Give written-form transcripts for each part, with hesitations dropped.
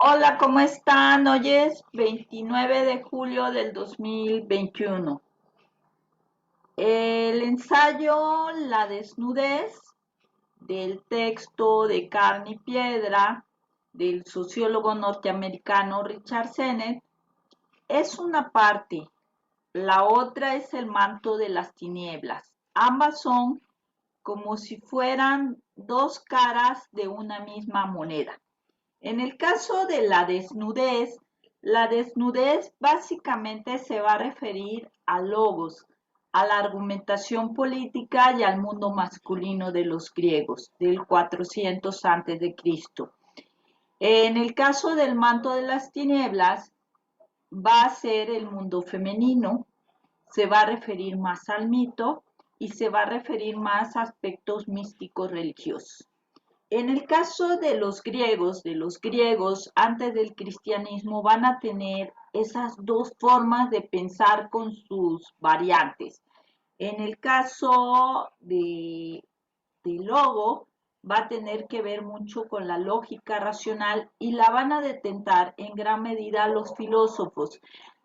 Hola, ¿cómo están? Hoy es 29 de julio del 2021. El ensayo La desnudez del texto de Carne y Piedra del sociólogo norteamericano Richard Sennett es una parte, la otra es el manto de las tinieblas. Ambas son como si fueran dos caras de una misma moneda. En el caso de la desnudez básicamente se va a referir a logos, a la argumentación política y al mundo masculino de los griegos, del 400 antes de Cristo. En el caso del manto de las tinieblas, va a ser el mundo femenino, se va a referir más al mito y se va a referir más a aspectos místicos religiosos. En el caso de los griegos antes del cristianismo van a tener esas dos formas de pensar con sus variantes. En el caso de logo va a tener que ver mucho con la lógica racional y la van a detentar en gran medida los filósofos.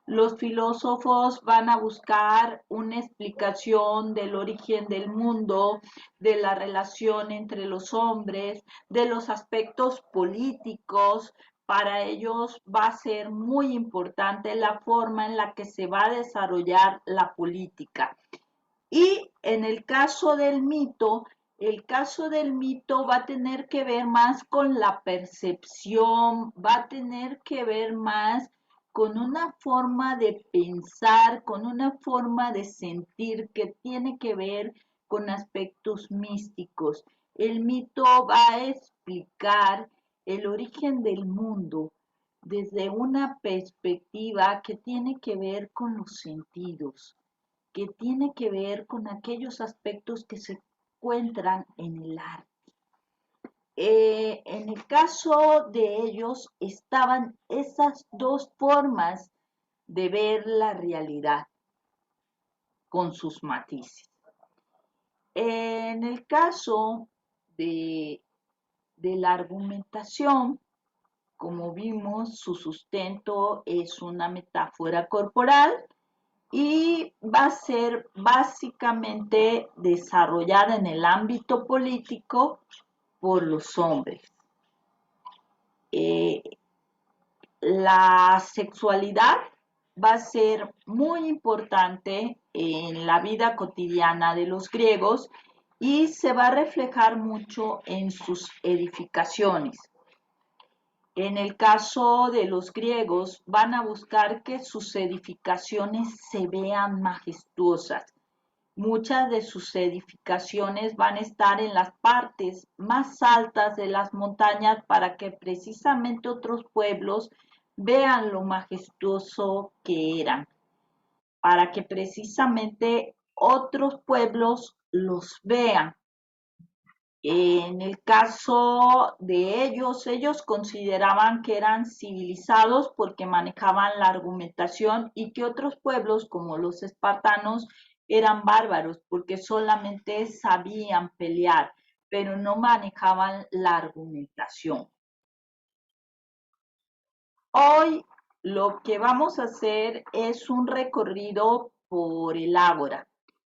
Los filósofos van a buscar una explicación del origen del mundo, de la relación entre los hombres, de los aspectos políticos. Para ellos va a ser muy importante la forma en la que se va a desarrollar la política. Y en el caso del mito va a tener que ver más con la percepción, va a tener que ver más con una forma de pensar, con una forma de sentir que tiene que ver con aspectos místicos. El mito va a explicar el origen del mundo desde una perspectiva que tiene que ver con los sentidos, que tiene que ver con aquellos aspectos que se encuentran en el arte. En el caso de ellos estaban esas dos formas de ver la realidad con sus matices. En el caso de, de la argumentación, como vimos, su sustento es una metáfora corporal y va a ser básicamente desarrollada en el ámbito político por los hombres. Eh, la sexualidad va a ser muy importante en la vida cotidiana de los griegos y se va a reflejar mucho en sus edificaciones. En el caso de los griegos, van a buscar que sus edificaciones se vean majestuosas. Muchas de sus edificaciones van a estar en las partes más altas de las montañas para que precisamente otros pueblos vean lo majestuoso que eran, para que precisamente otros pueblos los vean. En el caso de ellos consideraban que eran civilizados porque manejaban la argumentación y que otros pueblos, como los espartanos, eran bárbaros porque solamente sabían pelear, pero no manejaban la argumentación. Hoy lo que vamos a hacer es un recorrido por el Ágora.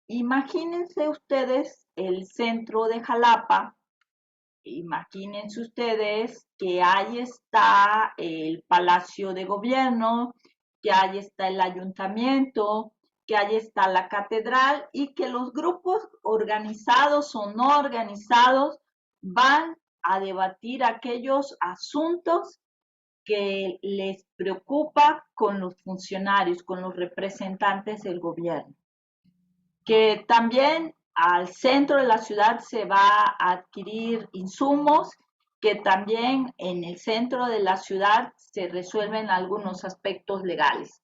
Imagínense ustedes el centro de Jalapa. Imagínense ustedes que ahí está el Palacio de Gobierno, que ahí está el ayuntamiento, que ahí está la catedral y que los grupos organizados o no organizados van a debatir aquellos asuntos que les preocupa con los funcionarios, con los representantes del gobierno. Que también al centro de la ciudad se va a adquirir insumos, que también en el centro de la ciudad se resuelven algunos aspectos legales.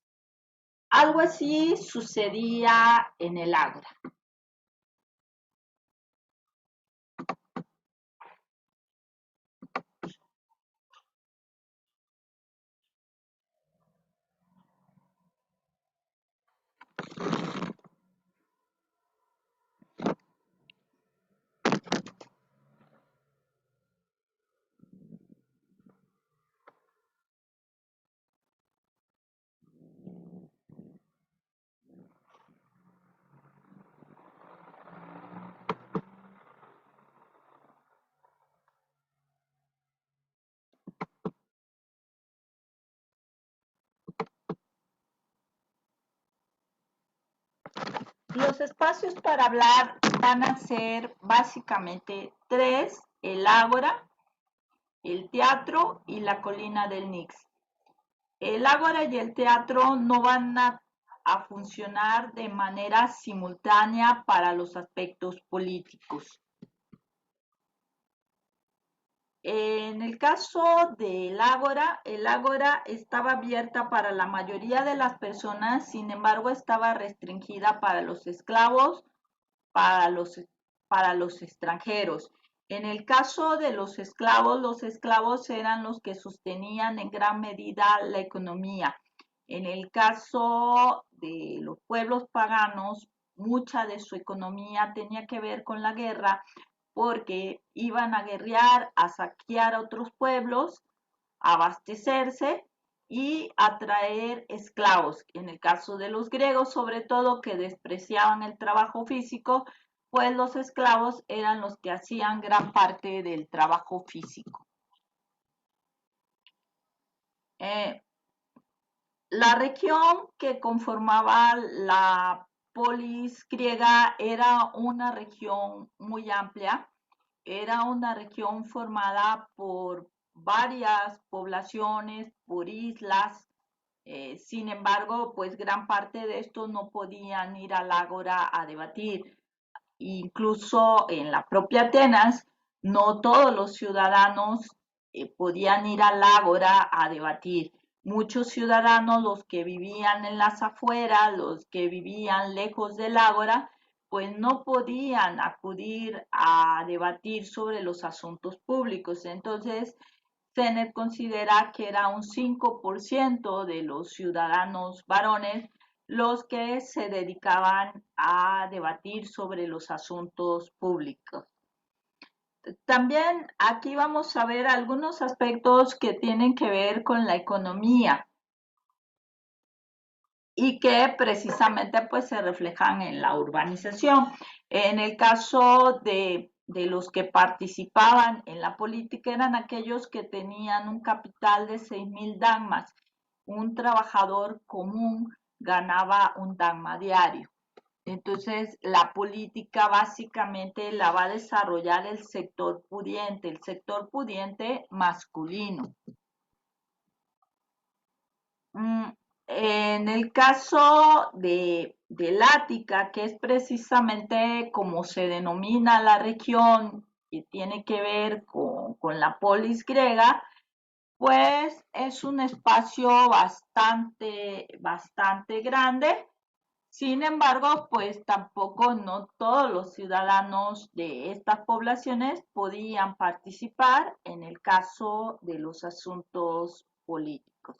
Algo así sucedía en el Ágora. espacios para hablar van a ser básicamente tres: el Ágora, el teatro y la colina del Nix. El Ágora y el teatro no van a funcionar de manera simultánea para los aspectos políticos. En el caso del Ágora, el Ágora estaba abierta para la mayoría de las personas, sin embargo estaba restringida para los esclavos, para los extranjeros. En el caso de los esclavos eran los que sostenían en gran medida la economía. En el caso de los pueblos paganos, mucha de su economía tenía que ver con la guerra, porque iban a guerrear, a saquear a otros pueblos, a abastecerse y a traer esclavos. En el caso de los griegos, sobre todo, que despreciaban el trabajo físico, pues los esclavos eran los que hacían gran parte del trabajo físico. La región que conformaba la polis griega era una región muy amplia. Era una región formada por varias poblaciones, por islas. Sin embargo, pues gran parte de estos no podían ir al Ágora a debatir. Incluso en la propia Atenas, no todos los ciudadanos podían ir al Ágora a debatir. Muchos ciudadanos, los que vivían en las afueras, los que vivían lejos del Ágora, pues no podían acudir a debatir sobre los asuntos públicos. Entonces, Sennett considera que era un 5% de los ciudadanos varones los que se dedicaban a debatir sobre los asuntos públicos. También aquí vamos a ver algunos aspectos que tienen que ver con la economía y que precisamente pues se reflejan en la urbanización. En el caso de los que participaban en la política eran aquellos que tenían un capital de 6.000 dracmas. Un trabajador común ganaba un dracma diario. Entonces, la política básicamente la va a desarrollar el sector pudiente masculino. En el caso del Ática, que es precisamente como se denomina la región que tiene que ver con la polis griega, pues es un espacio bastante grande. Sin embargo, pues tampoco no todos los ciudadanos de estas poblaciones podían participar en el caso de los asuntos políticos.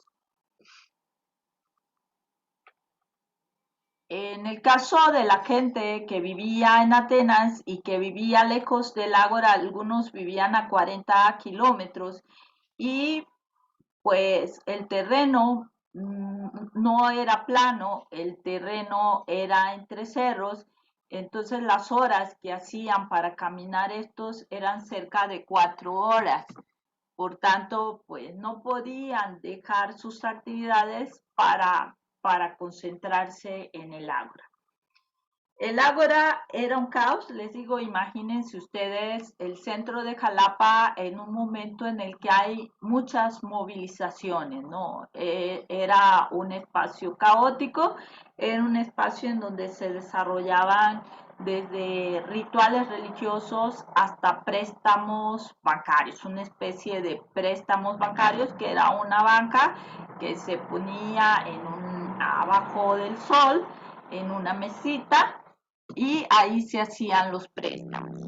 En el caso de la gente que vivía en Atenas y que vivía lejos del Ágora, algunos vivían a 40 kilómetros y pues el terreno no era plano, el terreno era entre cerros, entonces las horas que hacían para caminar estos eran cerca de 4 horas. Por tanto, pues no podían dejar sus actividades para concentrarse en el Ágora. El Ágora era un caos, les digo, imagínense ustedes el centro de Jalapa en un momento en el que hay muchas movilizaciones, ¿no? Era un espacio caótico, era un espacio en donde se desarrollaban desde rituales religiosos hasta préstamos bancarios, una especie de préstamos bancarios que era una banca que se ponía abajo del sol en una mesita y ahí se hacían los préstamos.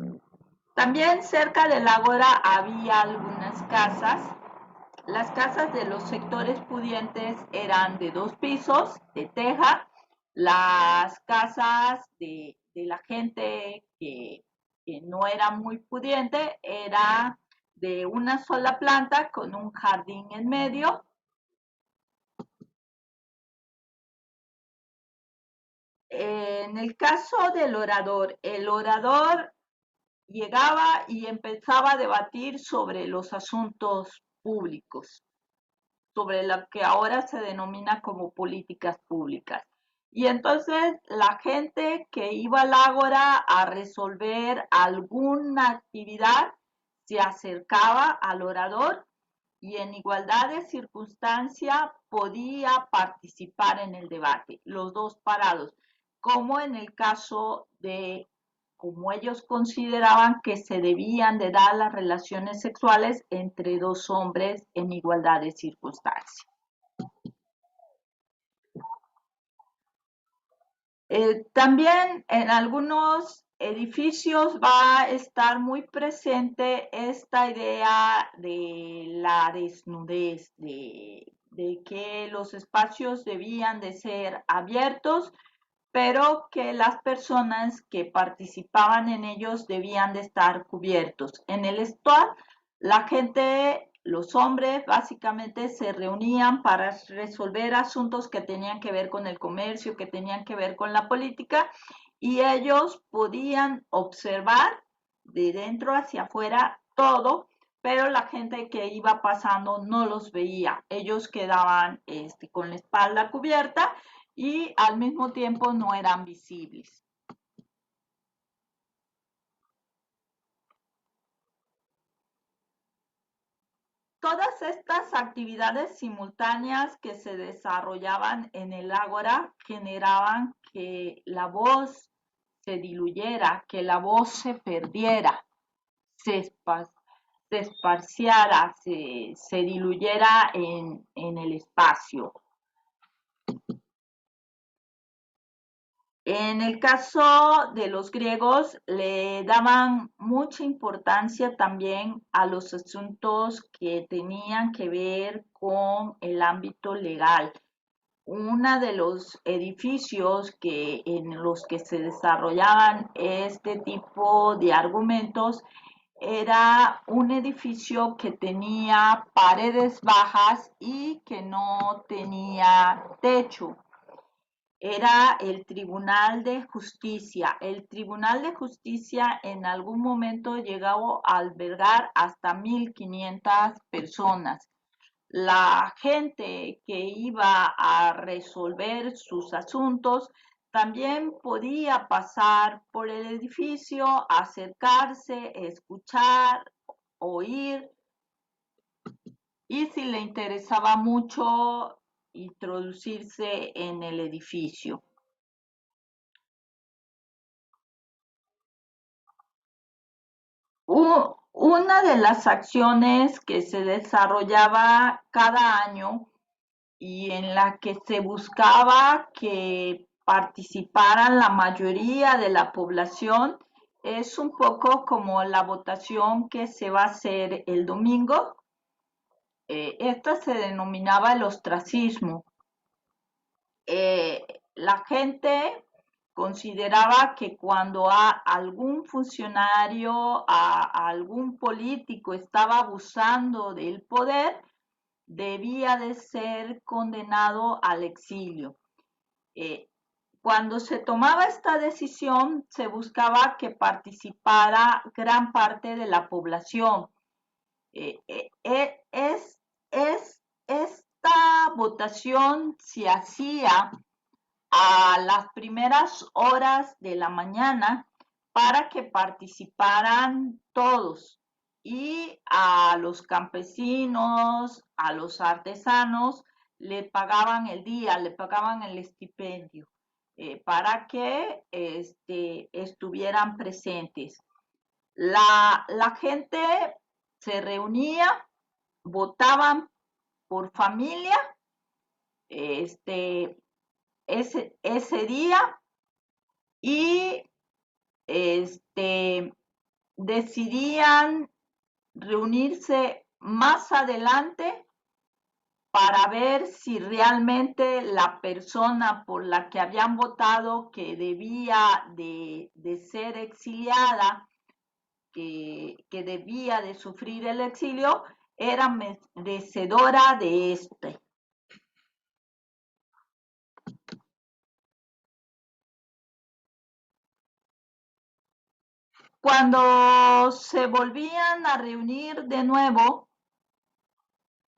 También cerca del Ágora había algunas casas. Las casas de los sectores pudientes eran de 2 pisos, de teja. Las casas de la gente que no era muy pudiente era de una sola planta con un jardín en medio. En el caso del orador, el orador llegaba y empezaba a debatir sobre los asuntos públicos, sobre lo que ahora se denomina como políticas públicas. Y entonces la gente que iba al ágora a resolver alguna actividad se acercaba al orador y en igualdad de circunstancia podía participar en el debate, los dos parados, como en el caso de como ellos consideraban que se debían de dar las relaciones sexuales entre dos hombres en igualdad de circunstancias. También en algunos edificios va a estar muy presente esta idea de la desnudez, de que los espacios debían de ser abiertos, pero que las personas que participaban en ellos debían de estar cubiertos. En el STOA, la gente, los hombres, básicamente se reunían para resolver asuntos que tenían que ver con el comercio, que tenían que ver con la política, y ellos podían observar de dentro hacia afuera todo, pero la gente que iba pasando no los veía. Ellos quedaban con la espalda cubierta y al mismo tiempo no eran visibles. Todas estas actividades simultáneas que se desarrollaban en el ágora generaban que la voz se diluyera, que la voz se perdiera, se, se esparciera, se diluyera en el espacio. En el caso de los griegos, le daban mucha importancia también a los asuntos que tenían que ver con el ámbito legal. Uno de los edificios en los que se desarrollaban este tipo de argumentos era un edificio que tenía paredes bajas y que no tenía techo. Era el Tribunal de Justicia. El Tribunal de Justicia en algún momento llegó a albergar hasta 1,500 personas. La gente que iba a resolver sus asuntos también podía pasar por el edificio, acercarse, escuchar, oír, y si le interesaba mucho, introducirse en el edificio. Una de las acciones que se desarrollaba cada año y en la que se buscaba que participaran la mayoría de la población es un poco como la votación que se va a hacer el domingo. Esta se denominaba el ostracismo. La gente consideraba que cuando algún funcionario, a algún político estaba abusando del poder, debía de ser condenado al exilio. Eh, Cuando se tomaba esta decisión, se buscaba que participara gran parte de la población. Eh, eh, eh, es, esta votación se hacía a las primeras horas de la mañana para que participaran todos y a los campesinos, a los artesanos, le pagaban el día, le pagaban el estipendio para que estuvieran presentes. La gente se reunía, votaban por familia, este, ese día y decidían reunirse más adelante para ver si realmente la persona por la que habían votado que debía de ser exiliada, que debía de sufrir el exilio, era merecedora de este. Cuando se volvían a reunir de nuevo,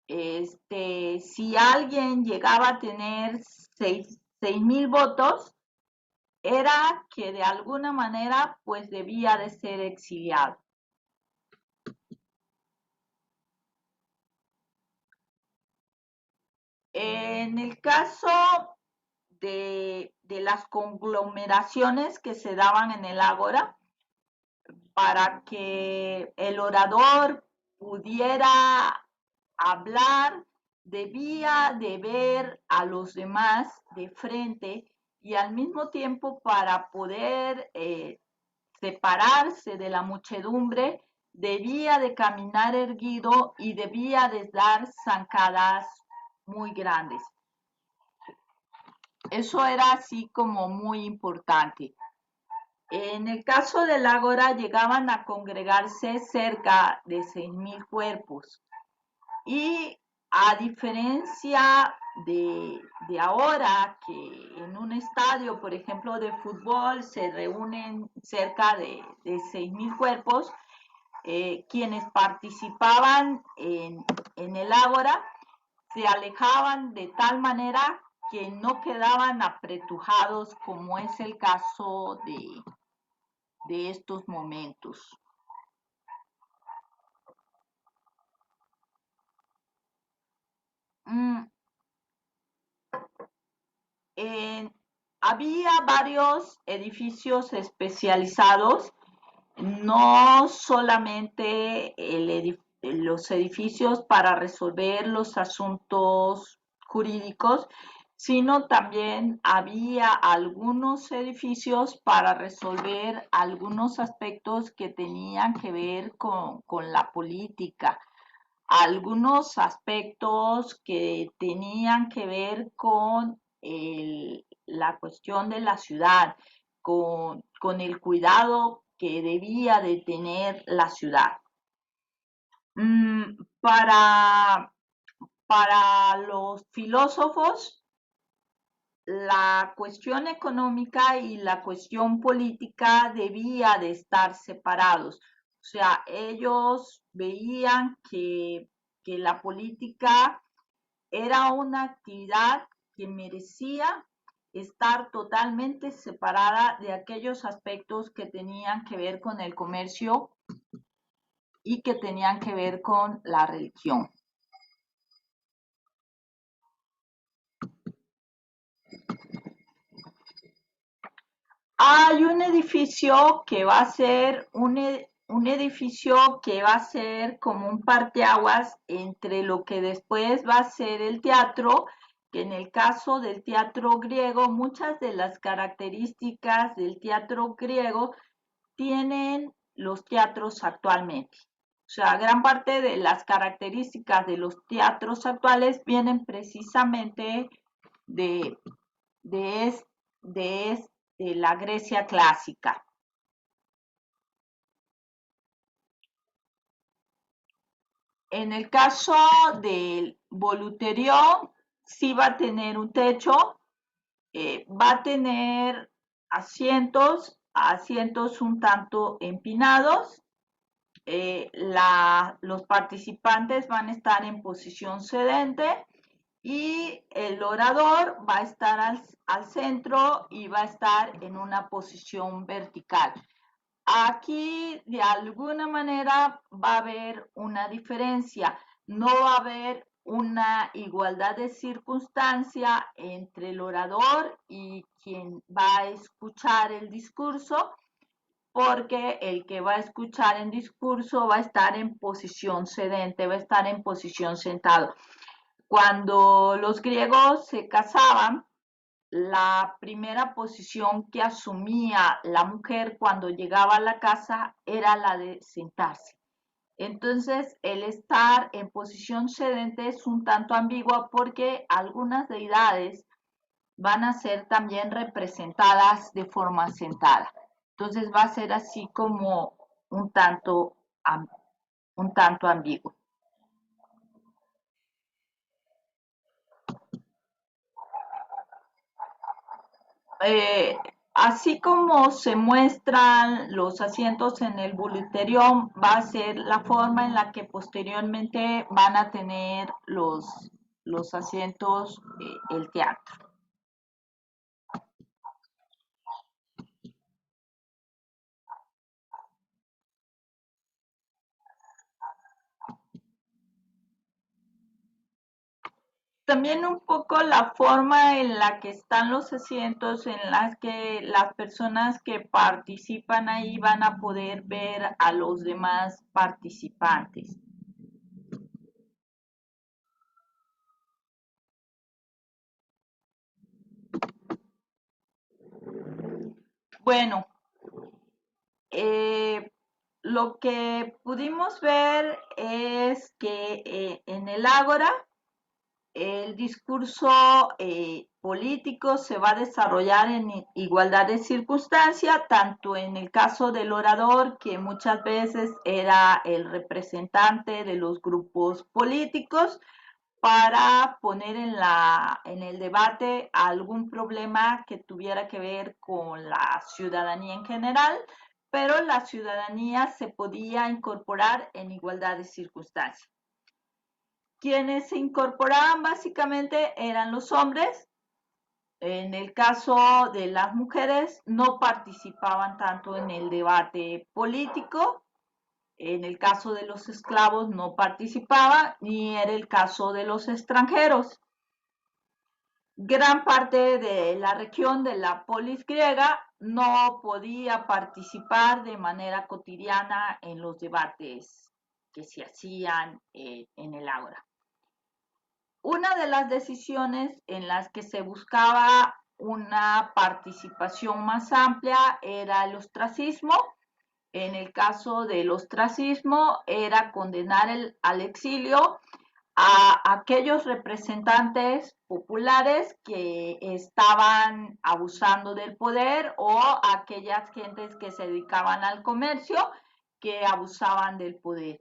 si alguien llegaba a tener 6.000 votos, era que de alguna manera pues debía de ser exiliado. En el caso de las conglomeraciones que se daban en el ágora, para que el orador pudiera hablar, debía de ver a los demás de frente y al mismo tiempo para poder separarse de la muchedumbre, debía de caminar erguido y debía de dar zancadas muy grandes. Eso era así como muy importante. En el caso del ágora llegaban a congregarse cerca de 6.000 cuerpos y a diferencia de ahora que en un estadio, por ejemplo, de fútbol se reúnen cerca de 6.000 cuerpos, quienes participaban en el ágora se alejaban de tal manera que no quedaban apretujados como es el caso de estos momentos. Mm, había varios edificios especializados, no solamente los edificios para resolver los asuntos jurídicos, sino también había algunos edificios para resolver algunos aspectos que tenían que ver con la política, algunos aspectos que tenían que ver con la cuestión de la ciudad, con el cuidado que debía de tener la ciudad. Mm, para los filósofos, la cuestión económica y la cuestión política debía de estar separados. O sea, ellos veían que la política era una actividad que merecía estar totalmente separada de aquellos aspectos que tenían que ver con el comercio y que tenían que ver con la religión. Hay un edificio que va a ser un edificio que va a ser como un parteaguas entre lo que después va a ser el teatro, que en el caso del teatro griego, muchas de las características del teatro griego tienen los teatros actualmente. O sea, gran parte de las características de los teatros actuales vienen precisamente de, de, es, de la Grecia clásica. En el caso del Voluterión, sí va a tener un techo, va a tener asientos un tanto empinados. Los participantes van a estar en posición sedente y el orador va a estar al centro y va a estar en una posición vertical. Aquí de alguna manera va a haber una diferencia, no va a haber una igualdad de circunstancia entre el orador y quien va a escuchar el discurso, porque el que va a escuchar el discurso va a estar en posición sedente, va a estar en posición sentado. Cuando los griegos se casaban, la primera posición que asumía la mujer cuando llegaba a la casa era la de sentarse. Entonces, el estar en posición sedente es un tanto ambigua porque algunas deidades van a ser también representadas de forma sentada. Entonces, va a ser así como un tanto, un tanto ambiguo. Eh, Así como se muestran los asientos en el Buliterión, va a ser la forma en la que posteriormente van a tener los asientos el teatro. También un poco la forma en la que están los asientos, en las que las personas que participan ahí van a poder ver a los demás participantes. Bueno, eh, lo que pudimos ver es que en el Ágora el discurso político se va a desarrollar en igualdad de circunstancia, tanto en el caso del orador, que muchas veces era el representante de los grupos políticos, para poner en el debate algún problema que tuviera que ver con la ciudadanía en general, pero la ciudadanía se podía incorporar en igualdad de circunstancias. Quienes se incorporaban básicamente eran los hombres. En el caso de las mujeres no participaban tanto en el debate político. En el caso de los esclavos no participaba, ni era el caso de los extranjeros. Gran parte de la región de la polis griega no podía participar de manera cotidiana en los debates que se hacían en el ágora. Una de las decisiones en las que se buscaba una participación más amplia era el ostracismo. En el caso del ostracismo era condenar al exilio a aquellos representantes populares que estaban abusando del poder o a aquellas gentes que se dedicaban al comercio que abusaban del poder.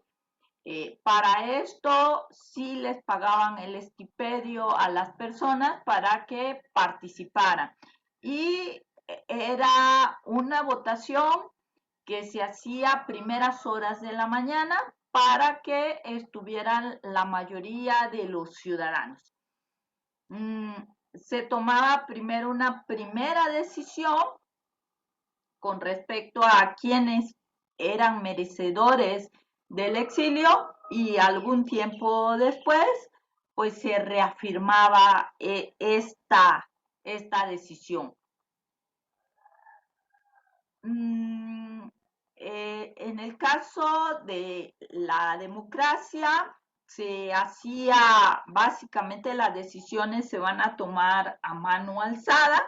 Para esto sí les pagaban el estipendio a las personas para que participaran. Y era una votación que se hacía a primeras horas de la mañana para que estuvieran la mayoría de los ciudadanos. Se tomaba primero una primera decisión con respecto a quienes eran merecedores del exilio y algún tiempo después pues se reafirmaba esta decisión. En el caso de la democracia se hacía básicamente las decisiones se van a tomar a mano alzada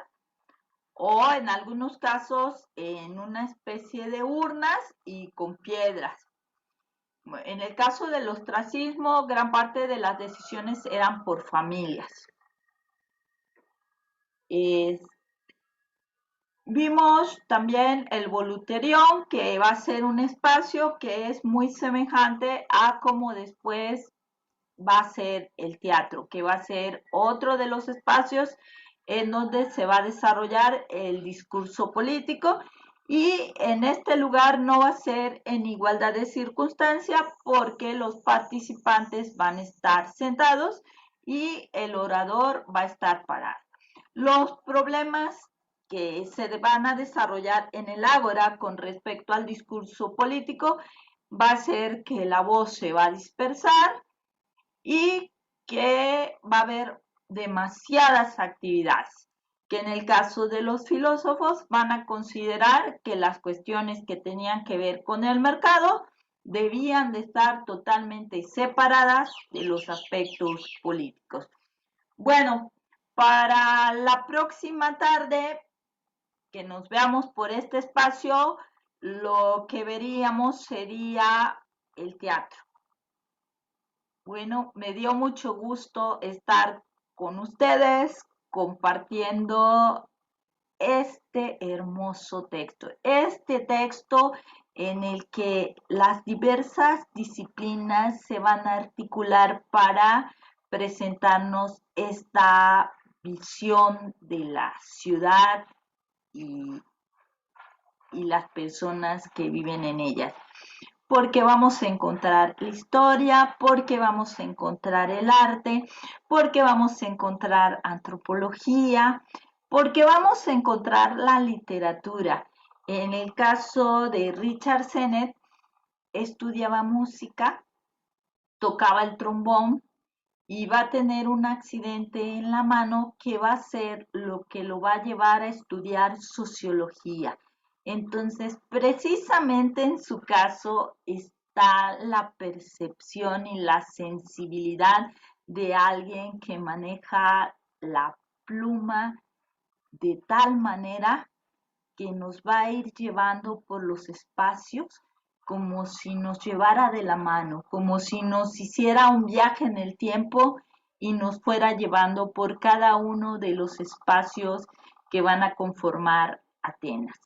o en algunos casos en una especie de urnas y con piedras. En el caso del ostracismo, gran parte de las decisiones eran por familias. Vimos también el Voluterión, que va a ser un espacio que es muy semejante a como después va a ser el teatro, que va a ser otro de los espacios en donde se va a desarrollar el discurso político y en este lugar no va a ser en igualdad de circunstancia porque los participantes van a estar sentados y el orador va a estar parado. Los problemas que se van a desarrollar en el ágora con respecto al discurso político va a ser que la voz se va a dispersar y que va a haber demasiadas actividades, que en el caso de los filósofos van a considerar que las cuestiones que tenían que ver con el mercado debían de estar totalmente separadas de los aspectos políticos. Bueno, para la próxima tarde que nos veamos por este espacio, lo que veríamos sería el teatro. Bueno, me dio mucho gusto estar con ustedes compartiendo este hermoso texto. Este texto en el que las diversas disciplinas se van a articular para presentarnos esta visión de la ciudad y, y las personas que viven en ellas. Porque vamos a encontrar la historia, porque vamos a encontrar el arte, porque vamos a encontrar antropología, porque vamos a encontrar la literatura. En el caso de Richard Sennett, estudiaba música, tocaba el trombón y va a tener un accidente en la mano que va a ser lo que lo va a llevar a estudiar sociología. Entonces, precisamente en su caso está la percepción y la sensibilidad de alguien que maneja la pluma de tal manera que nos va a ir llevando por los espacios como si nos llevara de la mano, como si nos hiciera un viaje en el tiempo y nos fuera llevando por cada uno de los espacios que van a conformar Atenas.